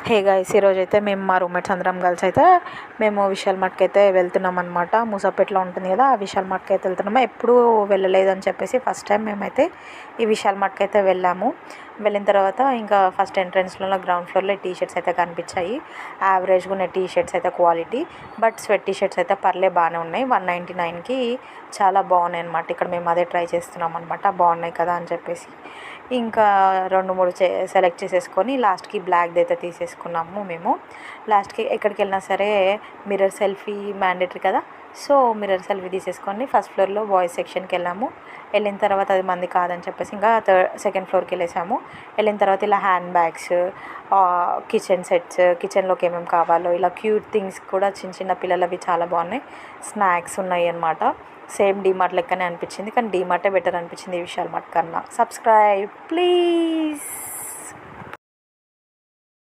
Hey guys, ఈరోజైతే మేము మా రూమ్మేట్స్ అందరం కలిసి అయితే మేము విశాల్ మార్ట్కి అయితే వెళ్తున్నాం అనమాట. మూసాపేటలో ఉంటుంది కదా, ఆ విశాల్ మార్ట్కి అయితే వెళ్తున్నాము. ఎప్పుడూ వెళ్ళలేదని చెప్పేసి ఫస్ట్ టైం మేమైతే ఈ విశాల్ మార్ట్కి అయితే వెళ్ళాము. వెళ్ళిన తర్వాత ఇంకా ఫస్ట్ ఎంట్రన్స్లో గ్రౌండ్ ఫ్లోర్లో టీ షర్ట్స్ అయితే కనిపించాయి. యావరేజ్గా ఉన్న టీ షర్ట్స్ అయితే quality, but sweat T shirts అయితే బాగానే ఉన్నాయి. 199కి చాలా బాగున్నాయి అనమాట. ఇక్కడ మేము అదే ట్రై చేస్తున్నాం అనమాట, బాగున్నాయి కదా అని చెప్పేసి. ఇంకా 2-3 సెలెక్ట్ చేసేసుకొని లాస్ట్కి బ్లాక్ది అయితే తీసేసుకున్నాము మేము. లాస్ట్కి ఎక్కడికి వెళ్ళినా సరే మిర్రర్ సెల్ఫీ మ్యాండేటరీ కదా, సో మిర్రర్ సెల్ఫీ తీసేసుకొని ఫస్ట్ ఫ్లోర్లో బాయ్స్ సెక్షన్కి వెళ్ళాము. వెళ్ళిన తర్వాత అది మంది కాదని చెప్పేసి ఇంకా సెకండ్ ఫ్లోర్కి వెళ్ళేసాము. వెళ్ళిన తర్వాత ఇలా హ్యాండ్ బ్యాగ్స్, కిచెన్ సెట్స్, కిచెన్లోకి ఏమేమి కావాలో ఇలా క్యూట్ థింగ్స్ కూడా చిన్న చిన్న పిల్లలవి చాలా బాగున్నాయి. స్నాక్స్ ఉన్నాయి అన్నమాట. సేమ్ డీమార్ట్ లెక్కనే అనిపించింది, కానీ డీమార్టే బెటర్ అనిపించింది ఈ విశాల్ మార్ట్ కన్నా. Subscribe please.